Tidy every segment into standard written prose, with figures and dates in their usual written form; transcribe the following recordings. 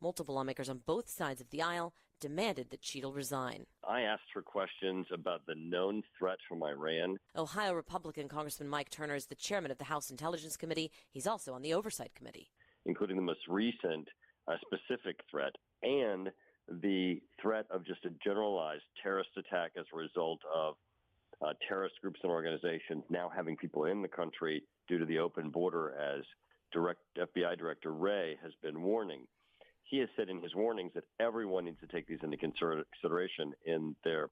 Multiple lawmakers on both sides of the aisle demanded that Cheadle resign. I asked her questions about the known threat from Iran. Ohio Republican Congressman Mike Turner is the chairman of the House Intelligence Committee. He's also on the Oversight Committee. Including the most recent specific threat and the threat of just a generalized terrorist attack as a result of terrorist groups and organizations now having people in the country due to the open border, as FBI Director Wray has been warning. He has said in his warnings that everyone needs to take these into consideration in their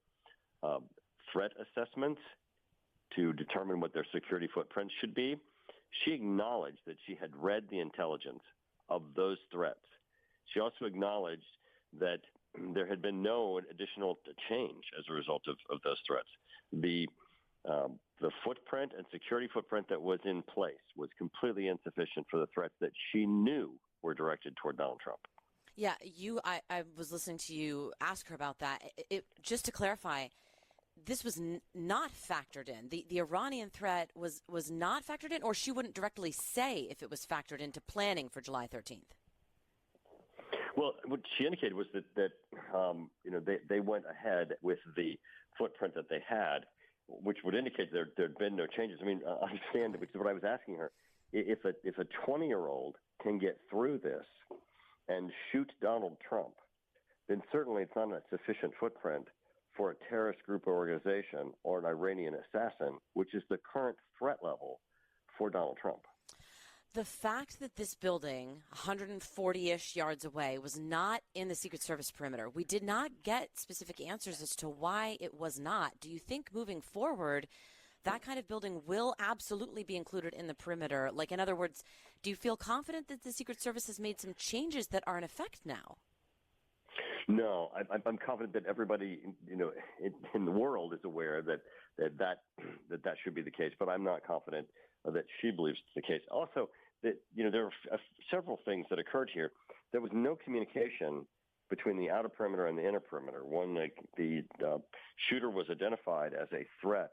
threat assessments to determine what their security footprint should be. She acknowledged that she had read the intelligence of those threats. She also acknowledged that there had been no additional change as a result of those threats. The footprint and security footprint that was in place was completely insufficient for the threats that she knew were directed toward Donald Trump. Yeah, I was listening to you ask her about that. Just to clarify, this was not factored in. The Iranian threat was not factored in, or she wouldn't directly say if it was factored into planning for July 13th? Well, what she indicated was that they went ahead with the footprint that they had, which would indicate there'd been no changes. I mean, I understand, which is what I was asking her. If a 20-year-old can get through this and shoot Donald Trump, then certainly it's not a sufficient footprint for a terrorist group or organization or an Iranian assassin, which is the current threat level for Donald Trump. The fact that this building, 140-ish yards away, was not in the Secret Service perimeter, we did not get specific answers as to why it was not. Do you think moving forward, that kind of building will absolutely be included in the perimeter? Like, in other words, do you feel confident that the Secret Service has made some changes that are in effect now? No, I'm confident that everybody, in the world is aware that should be the case, but I'm not confident that she believes it's the case. Also, that there are several things that occurred here. There was no communication between the outer perimeter and the inner perimeter. One, the shooter was identified as a threat.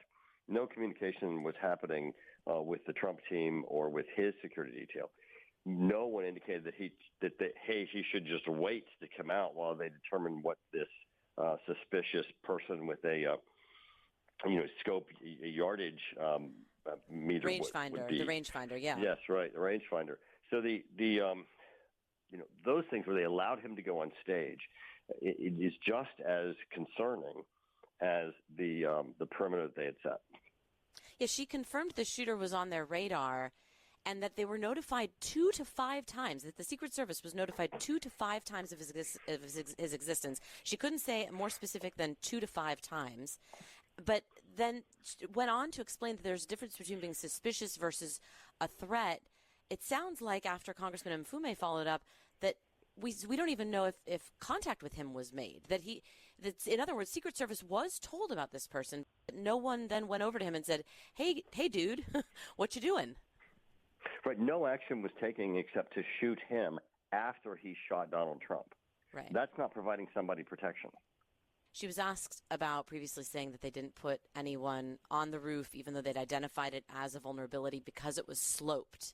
No communication was happening with the Trump team or with his security detail. No one indicated that he should just wait to come out while they determine what this suspicious person with a scope yardage meter rangefinder would be. The rangefinder, yeah. Yes, right, the rangefinder. So the those things where they allowed him to go on stage, it is just as concerning as the perimeter that they had set. Yeah, she confirmed the shooter was on their radar, and that they were notified 2 to 5 times, that the Secret Service was notified 2 to 5 times of his existence. She couldn't say more specific than 2 to 5 times, but then went on to explain that there's a difference between being suspicious versus a threat. It sounds like after Congressman Mfume followed up that we don't even know if contact with him was made. That in other words, Secret Service was told about this person. No one then went over to him and said, hey, dude, what you doing? Right, no action was taken except to shoot him after he shot Donald Trump. Right. That's not providing somebody protection. She was asked about previously saying that they didn't put anyone on the roof, even though they'd identified it as a vulnerability because it was sloped.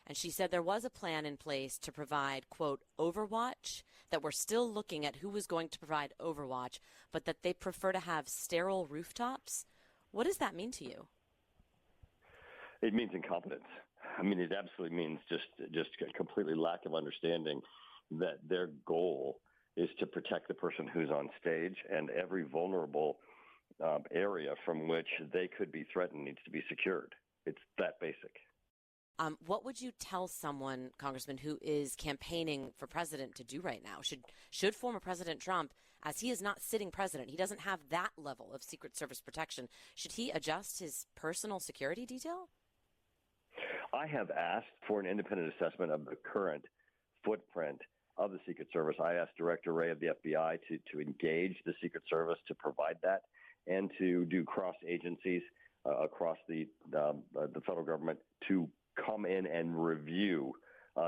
And she said there was a plan in place to provide, quote, overwatch, that we're still looking at who was going to provide overwatch, but that they prefer to have sterile rooftops. What does that mean to you? It means incompetence. I mean, it absolutely means just a completely lack of understanding that their goal is to protect the person who's on stage, and every vulnerable area from which they could be threatened needs to be secured. It's that basic. What would you tell someone, Congressman, who is campaigning for president to do right now? Should former President Trump, as he is not sitting president, he doesn't have that level of Secret Service protection, should he adjust his personal security detail? I have asked for an independent assessment of the current footprint of the Secret Service. I asked Director Wray of the FBI to engage the Secret Service to provide that and to do cross agencies across the federal government to come in and review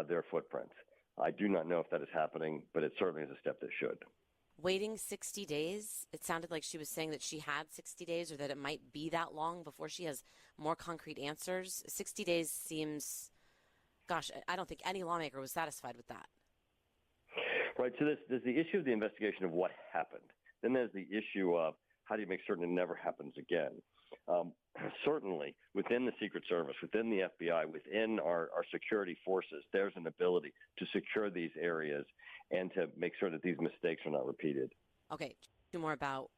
their footprints. I do not know if that is happening, but it certainly is a step that should. Waiting 60 days? It sounded like she was saying that she had 60 days or that it might be that long before she has more concrete answers. 60 days seems, gosh, I don't think any lawmaker was satisfied with that. Right. So there's the issue of the investigation of what happened. Then there's the issue of how do you make certain it never happens again. Certainly, within the Secret Service, within the FBI, within our security forces, there's an ability to secure these areas and to make sure that these mistakes are not repeated. Okay, two more about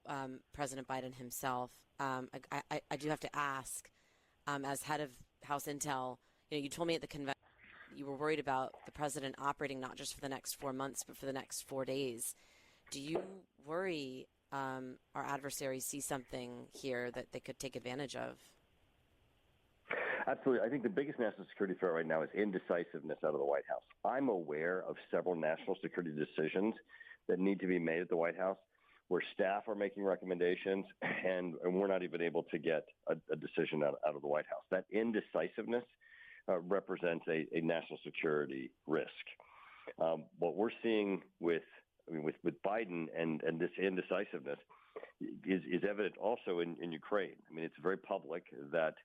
President Biden himself. I do have to ask, as head of House Intel, you told me at the convention you were worried about the president operating not just for the next 4 months, but for the next 4 days. Do you worry our adversaries see something here that they could take advantage of? Absolutely. I think the biggest national security threat right now is indecisiveness out of the White House. I'm aware of several national security decisions that need to be made at the White House where staff are making recommendations and we're not even able to get a decision out of the White House. That indecisiveness represents a national security risk. What we're seeing with Biden and this indecisiveness is evident also in Ukraine. I mean, it's very public that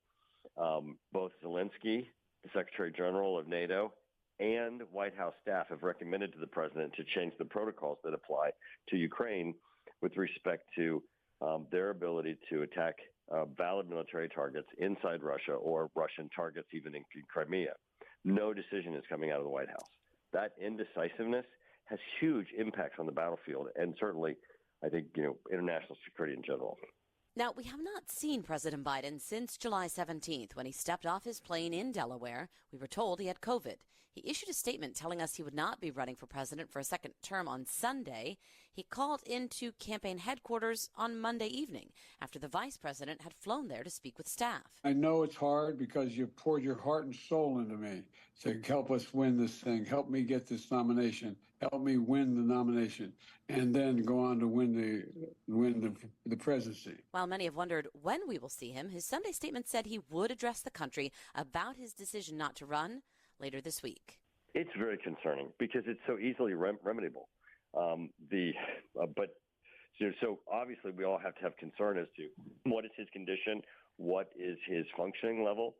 both Zelensky, the Secretary General of NATO, and White House staff have recommended to the president to change the protocols that apply to Ukraine with respect to their ability to attack valid military targets inside Russia or Russian targets even in Crimea. No decision is coming out of the White House. That indecisiveness has huge impacts on the battlefield and certainly, I think, international security in general. Now, we have not seen President Biden since July 17th when he stepped off his plane in Delaware. We were told he had COVID. He issued a statement telling us he would not be running for president for a second term on Sunday. He called into campaign headquarters on Monday evening after the vice president had flown there to speak with staff. I know it's hard because you poured your heart and soul into me to help us win this thing, help me get this nomination, help me win the nomination, and then go on to win the presidency. While many have wondered when we will see him, his Sunday statement said he would address the country about his decision not to run later this week. It's very concerning because it's so easily remediable. So obviously we all have to have concern as to what is his condition, what is his functioning level,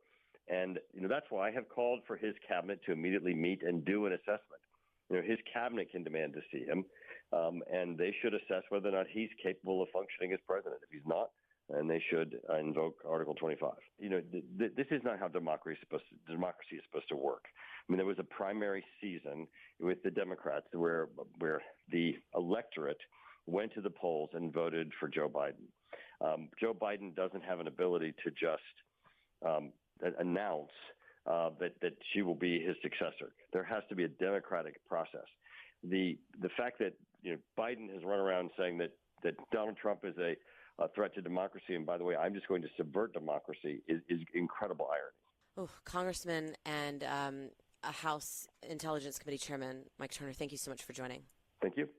and that's why I have called for his cabinet to immediately meet and do an assessment. His cabinet can demand to see him, and they should assess whether or not he's capable of functioning as president. If he's not, and they should invoke Article 25. This is not how democracy is supposed to work. I mean, there was a primary season with the Democrats where the electorate went to the polls and voted for Joe Biden. Joe Biden doesn't have an ability to just announce that she will be his successor. There has to be a democratic process. The fact that Biden has run around saying that Donald Trump is a threat to democracy, and by the way, I'm just going to subvert democracy, is incredible irony. Oh, Congressman and a House Intelligence Committee Chairman Mike Turner, thank you so much for joining. Thank you.